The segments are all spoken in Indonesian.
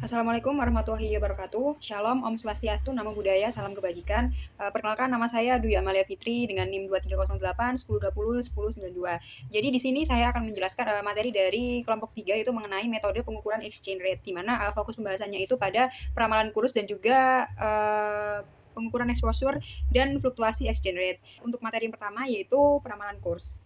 Assalamualaikum warahmatullahi wabarakatuh. Shalom, Om Swastiastu, Namo Buddhaya, salam kebajikan. Perkenalkan nama saya Dwi Amalia Fitri dengan NIM 2308 1020 1092. Jadi di sini saya akan menjelaskan materi dari kelompok 3 yaitu mengenai metode pengukuran exchange rate di mana fokus pembahasannya itu pada peramalan kurs dan juga pengukuran exposure dan fluktuasi exchange rate. Untuk materi yang pertama yaitu peramalan kurs.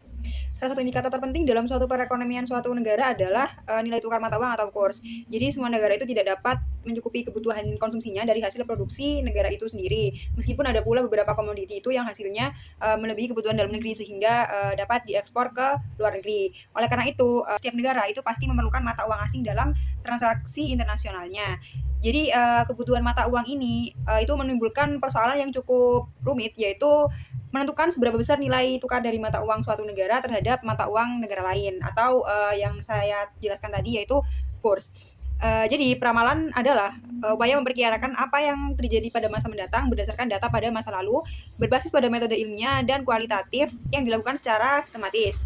Salah satu indikator terpenting dalam suatu perekonomian suatu negara adalah nilai tukar mata uang atau kurs. Jadi semua negara itu tidak dapat mencukupi kebutuhan konsumsinya dari hasil produksi negara itu sendiri. Meskipun ada pula beberapa komoditi itu yang hasilnya melebihi kebutuhan dalam negeri sehingga dapat diekspor ke luar negeri. Oleh karena itu, setiap negara itu pasti memerlukan mata uang asing dalam transaksi internasionalnya. Jadi kebutuhan mata uang ini itu menimbulkan persoalan yang cukup rumit, yaitu menentukan seberapa besar nilai tukar dari mata uang suatu negara terhadap mata uang negara lain atau yang saya jelaskan tadi yaitu kurs. Jadi peramalan adalah upaya memperkirakan apa yang terjadi pada masa mendatang berdasarkan data pada masa lalu berbasis pada metode ilmiah dan kualitatif yang dilakukan secara sistematis.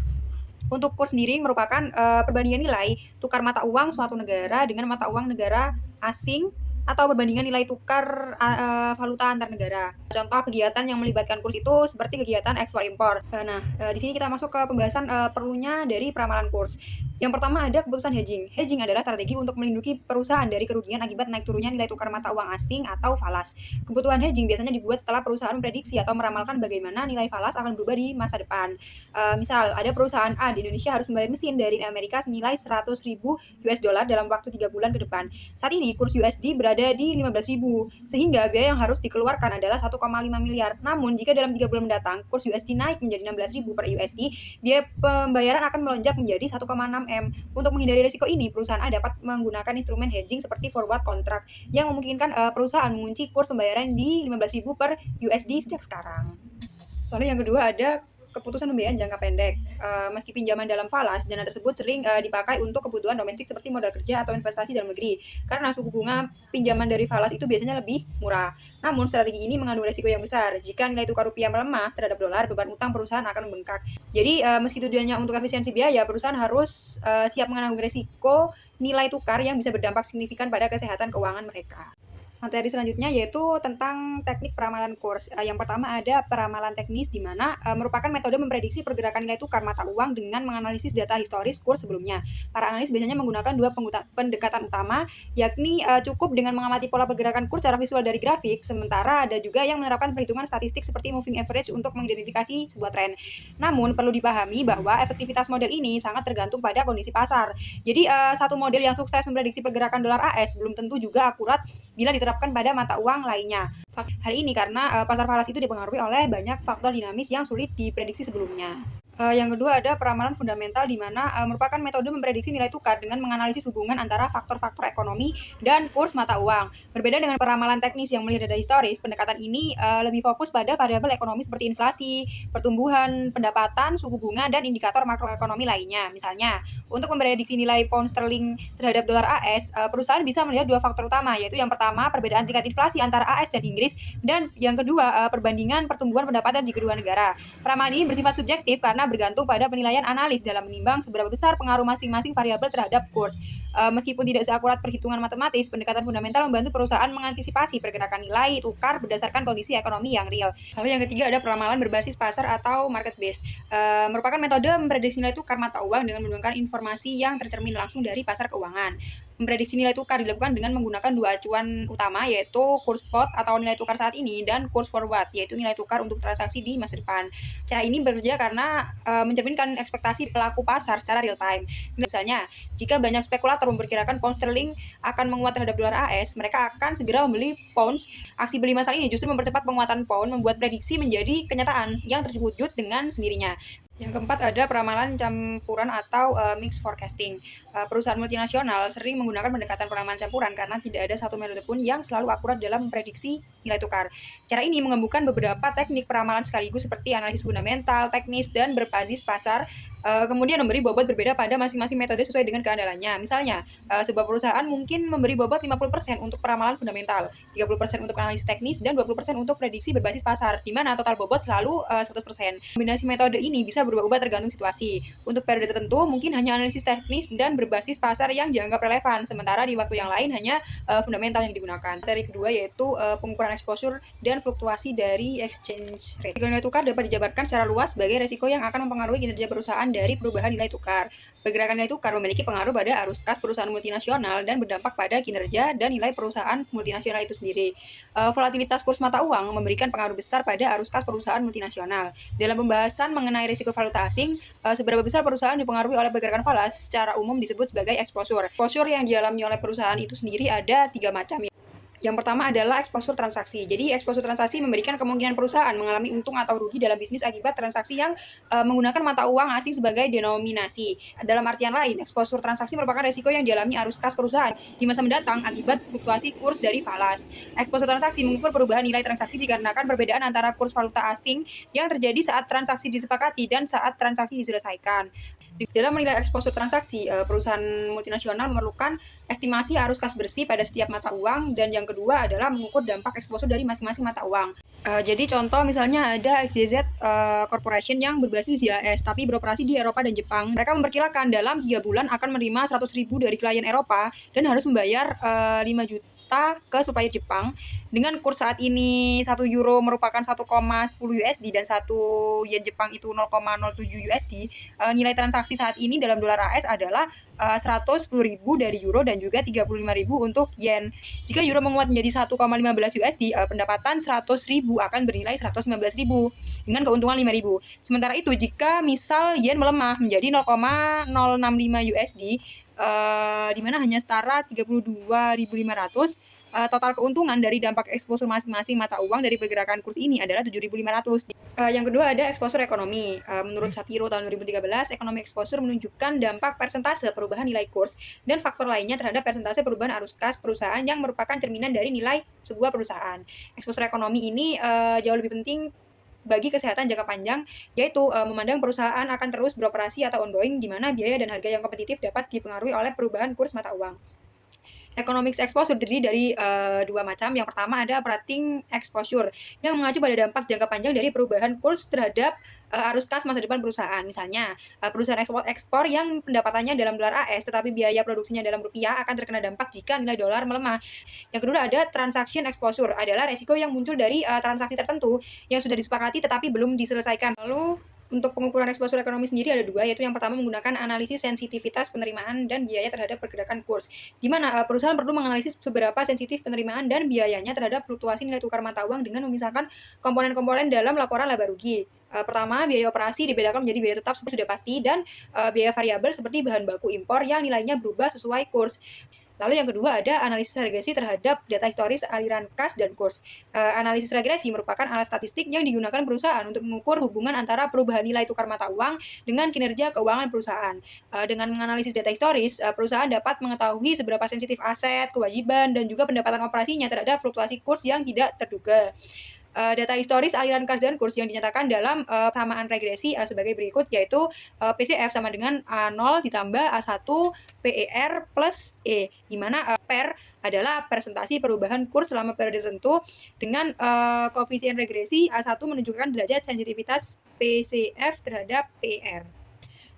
Untuk kurs sendiri merupakan perbandingan nilai tukar mata uang suatu negara dengan mata uang negara asing atau perbandingan nilai tukar valuta antar negara. Contoh kegiatan yang melibatkan kurs itu seperti kegiatan ekspor impor. Di sini kita masuk ke pembahasan perlunya dari peramalan kurs. Yang pertama ada keputusan hedging. Hedging adalah strategi untuk melindungi perusahaan dari kerugian akibat naik turunnya nilai tukar mata uang asing atau falas. Kebutuhan hedging biasanya dibuat setelah perusahaan memprediksi atau meramalkan bagaimana nilai falas akan berubah di masa depan. Misal ada perusahaan A di Indonesia harus membayar mesin dari Amerika senilai 100.000 US dollar dalam waktu 3 bulan ke depan. Saat ini kurs USD berada di 15.000, sehingga biaya yang harus dikeluarkan adalah 1,5 miliar. Namun jika dalam 3 bulan mendatang kurs USD naik menjadi 16.000 per USD, biaya pembayaran akan melonjak menjadi 1,6 M. Untuk menghindari risiko ini, perusahaan A dapat menggunakan instrumen hedging seperti forward contract yang memungkinkan perusahaan mengunci kurs pembayaran di 15.000 per USD sejak sekarang. Lalu yang kedua ada keputusan pembiayaan jangka pendek. Meski pinjaman dalam falas, dana tersebut sering dipakai untuk kebutuhan domestik seperti modal kerja atau investasi dalam negeri. Karena suku bunga pinjaman dari falas itu biasanya lebih murah. Namun strategi ini mengandung resiko yang besar. Jika nilai tukar rupiah melemah terhadap dolar, beban utang perusahaan akan membengkak. Jadi meski tujuannya untuk efisiensi biaya, perusahaan harus siap menanggung resiko nilai tukar yang bisa berdampak signifikan pada kesehatan keuangan mereka. Materi selanjutnya yaitu tentang teknik peramalan kurs. Yang pertama ada peramalan teknis di mana merupakan metode memprediksi pergerakan nilai tukar mata uang dengan menganalisis data historis kurs sebelumnya. Para analis biasanya menggunakan dua pendekatan utama, yakni cukup dengan mengamati pola pergerakan kurs secara visual dari grafik, sementara ada juga yang menerapkan perhitungan statistik seperti moving average untuk mengidentifikasi sebuah tren. Namun perlu dipahami bahwa efektivitas model ini sangat tergantung pada kondisi pasar. Jadi satu model yang sukses memprediksi pergerakan dolar AS belum tentu juga akurat bila diterapkan pada mata uang lainnya. Hal ini karena pasar falas itu dipengaruhi oleh banyak faktor dinamis yang sulit diprediksi sebelumnya. Yang kedua ada peramalan fundamental di mana merupakan metode memprediksi nilai tukar dengan menganalisis hubungan antara faktor-faktor ekonomi dan kurs mata uang. Berbeda dengan peramalan teknis yang melihat data historis, pendekatan ini lebih fokus pada variabel ekonomi seperti inflasi, pertumbuhan pendapatan, suku bunga, dan indikator makroekonomi lainnya. Misalnya, untuk memprediksi nilai pound sterling terhadap dolar AS, perusahaan bisa melihat dua faktor utama, yaitu yang pertama perbedaan tingkat inflasi antara AS dan Inggris, dan yang kedua perbandingan pertumbuhan pendapatan di kedua negara. Peramalan ini bersifat subjektif karena bergantung pada penilaian analis dalam menimbang seberapa besar pengaruh masing-masing variabel terhadap kurs. Meskipun tidak seakurat perhitungan matematis, pendekatan fundamental membantu perusahaan mengantisipasi pergerakan nilai tukar berdasarkan kondisi ekonomi yang real. Lalu yang ketiga ada peramalan berbasis pasar atau market base. Merupakan metode memprediksi nilai tukar mata uang dengan menggunakan informasi yang tercermin langsung dari pasar keuangan. Memprediksi nilai tukar dilakukan dengan menggunakan dua acuan utama, yaitu kurs spot atau nilai tukar saat ini dan kurs forward, yaitu nilai tukar untuk transaksi di masa depan. Cara ini bekerja karena mencerminkan ekspektasi pelaku pasar secara real time. Misalnya, jika banyak spekulator memperkirakan pound sterling akan menguat terhadap dolar AS, mereka akan segera membeli pounds. Aksi beli massal ini justru mempercepat penguatan pound, membuat prediksi menjadi kenyataan yang terwujud dengan sendirinya. Yang keempat ada peramalan campuran atau mix forecasting. Perusahaan multinasional sering menggunakan pendekatan peramalan campuran karena tidak ada satu metode pun yang selalu akurat dalam memprediksi nilai tukar. Cara ini menggabungkan beberapa teknik peramalan sekaligus seperti analisis fundamental, teknis, dan berbasis pasar Kemudian memberi bobot berbeda pada masing-masing metode sesuai dengan keandalannya. Misalnya, sebuah perusahaan mungkin memberi bobot 50% untuk peramalan fundamental, 30% untuk analisis teknis, dan 20% untuk prediksi berbasis pasar, di mana total bobot selalu 100%. Kombinasi metode ini bisa berubah-ubah tergantung situasi. Untuk periode tertentu, mungkin hanya analisis teknis dan berbasis pasar yang dianggap relevan, sementara di waktu yang lain hanya fundamental yang digunakan. Materi kedua yaitu pengukuran exposure dan fluktuasi dari exchange rate. Risiko nilai tukar dapat dijabarkan secara luas sebagai risiko yang akan mempengaruhi kinerja perusahaan dari perubahan nilai tukar. Pergerakan nilai tukar memiliki pengaruh pada arus kas perusahaan multinasional dan berdampak pada kinerja dan nilai perusahaan multinasional itu sendiri. Volatilitas kurs mata uang memberikan pengaruh besar pada arus kas perusahaan multinasional. Dalam pembahasan mengenai risiko valuta asing, seberapa besar perusahaan dipengaruhi oleh pergerakan falas secara umum disebut sebagai exposure. Exposure yang dialami oleh perusahaan itu sendiri ada 3 macam. Yang pertama adalah exposure transaksi. Jadi exposure transaksi memberikan kemungkinan perusahaan mengalami untung atau rugi dalam bisnis akibat transaksi yang menggunakan mata uang asing sebagai denominasi. Dalam artian lain, exposure transaksi merupakan risiko yang dialami arus kas perusahaan di masa mendatang akibat fluktuasi kurs dari falas. Exposure transaksi mengukur perubahan nilai transaksi dikarenakan perbedaan antara kurs valuta asing yang terjadi saat transaksi disepakati dan saat transaksi diselesaikan. Dalam menilai exposure transaksi, perusahaan multinasional memerlukan estimasi arus kas bersih pada setiap mata uang, dan yang kedua adalah mengukur dampak exposure dari masing-masing mata uang. Jadi contoh misalnya ada XYZ Corporation yang berbasis di AS tapi beroperasi di Eropa dan Jepang. Mereka memperkirakan dalam 3 bulan akan menerima 100.000 dari klien Eropa dan harus membayar 5 juta ke supplier Jepang. Dengan kurs saat ini 1 euro merupakan 1,10 USD dan 1 yen Jepang itu 0,07 USD. Nilai transaksi saat ini dalam dolar AS adalah 110.000 dari euro dan juga 35.000 untuk yen. Jika euro menguat menjadi 1,15 USD, pendapatan 100.000 akan bernilai 119.000 dengan keuntungan 5.000. Sementara itu jika misal yen melemah menjadi 0,065 USD, di mana hanya setara 32.500, total keuntungan dari dampak exposure masing-masing mata uang dari pergerakan kurs ini adalah 7.500. Yang kedua ada exposure ekonomi. Menurut Shapiro tahun 2013, ekonomi exposure menunjukkan dampak persentase perubahan nilai kurs dan faktor lainnya terhadap persentase perubahan arus kas perusahaan yang merupakan cerminan dari nilai sebuah perusahaan. Exposure ekonomi ini jauh lebih penting bagi kesehatan jangka panjang, yaitu memandang perusahaan akan terus beroperasi atau ongoing, di mana biaya dan harga yang kompetitif dapat dipengaruhi oleh perubahan kurs mata uang. Economics exposure terdiri dari 2 macam. Yang pertama ada operating exposure yang mengacu pada dampak jangka panjang dari perubahan kurs terhadap arus kas masa depan perusahaan. Misalnya, perusahaan ekspor yang pendapatannya dalam dolar AS tetapi biaya produksinya dalam rupiah akan terkena dampak jika nilai dolar melemah. Yang kedua ada transaction exposure, adalah resiko yang muncul dari transaksi tertentu yang sudah disepakati tetapi belum diselesaikan. Lalu untuk pengukuran exposure ekonomi sendiri ada 2, yaitu yang pertama menggunakan analisis sensitivitas penerimaan dan biaya terhadap pergerakan kurs, di mana perusahaan perlu menganalisis seberapa sensitif penerimaan dan biayanya terhadap fluktuasi nilai tukar mata uang dengan memisahkan komponen-komponen dalam laporan laba rugi. Pertama, biaya operasi dibedakan menjadi biaya tetap sudah pasti dan biaya variabel seperti bahan baku impor yang nilainya berubah sesuai kurs. Lalu yang kedua ada analisis regresi terhadap data historis aliran kas dan kurs. Analisis regresi merupakan alat statistik yang digunakan perusahaan untuk mengukur hubungan antara perubahan nilai tukar mata uang dengan kinerja keuangan perusahaan. Dengan menganalisis data historis, perusahaan dapat mengetahui seberapa sensitif aset, kewajiban, dan juga pendapatan operasinya terhadap fluktuasi kurs yang tidak terduga. Data historis aliran kas dan kurs yang dinyatakan dalam samaan regresi sebagai berikut, yaitu PCF sama dengan A0 ditambah A1 PER plus E, di mana PER adalah presentasi perubahan kurs selama periode tertentu dengan koefisien regresi A1 menunjukkan derajat sensitivitas PCF terhadap PER.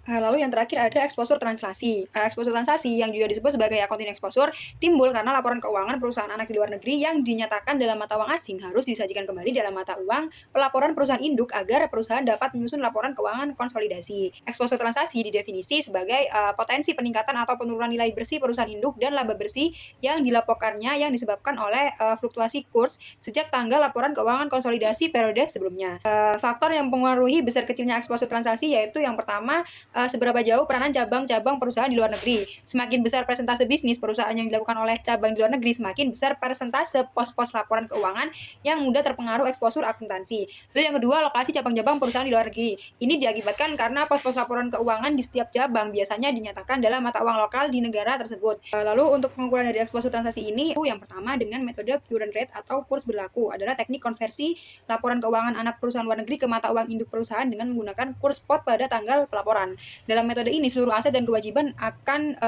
Lalu yang terakhir ada exposure translasi. Exposure translasi yang juga disebut sebagai accounting exposure timbul karena laporan keuangan perusahaan anak di luar negeri yang dinyatakan dalam mata uang asing harus disajikan kembali dalam mata uang pelaporan perusahaan induk agar perusahaan dapat menyusun laporan keuangan konsolidasi. Exposure translasi didefinisi sebagai potensi peningkatan atau penurunan nilai bersih perusahaan induk dan laba bersih yang dilaporkannya yang disebabkan oleh fluktuasi kurs sejak tanggal laporan keuangan konsolidasi periode sebelumnya. Faktor yang mempengaruhi besar kecilnya exposure translasi yaitu yang pertama, seberapa jauh peranan cabang-cabang perusahaan di luar negeri. Semakin besar persentase bisnis perusahaan yang dilakukan oleh cabang di luar negeri, semakin besar persentase pos-pos laporan keuangan yang mudah terpengaruh exposure akuntansi. Lalu yang kedua, lokasi cabang-cabang perusahaan di luar negeri. Ini diakibatkan karena pos-pos laporan keuangan di setiap cabang biasanya dinyatakan dalam mata uang lokal di negara tersebut. Lalu untuk pengukuran dari exposure transaksi ini, yang pertama dengan metode current rate atau kurs berlaku adalah teknik konversi laporan keuangan anak perusahaan luar negeri ke mata uang induk perusahaan dengan menggunakan kurs spot pada tanggal pelaporan. Dalam metode ini, seluruh aset dan kewajiban akan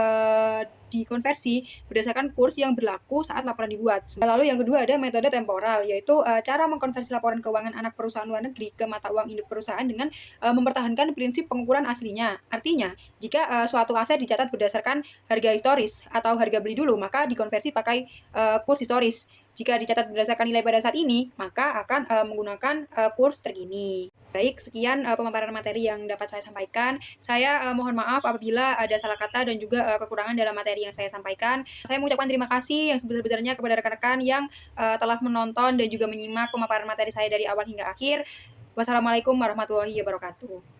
dikonversi berdasarkan kurs yang berlaku saat laporan dibuat. Lalu yang kedua ada metode temporal, yaitu cara mengkonversi laporan keuangan anak perusahaan luar negeri ke mata uang induk perusahaan dengan mempertahankan prinsip pengukuran aslinya. Artinya, jika suatu aset dicatat berdasarkan harga historis atau harga beli dulu, maka dikonversi pakai kurs historis. Jika dicatat berdasarkan nilai pada saat ini, maka akan menggunakan kurs terkini. Baik, sekian pemaparan materi yang dapat saya sampaikan. Saya mohon maaf apabila ada salah kata dan juga kekurangan dalam materi yang saya sampaikan. Saya mengucapkan terima kasih yang sebesar-besarnya kepada rekan-rekan yang telah menonton dan juga menyimak pemaparan materi saya dari awal hingga akhir. Wassalamualaikum warahmatullahi wabarakatuh.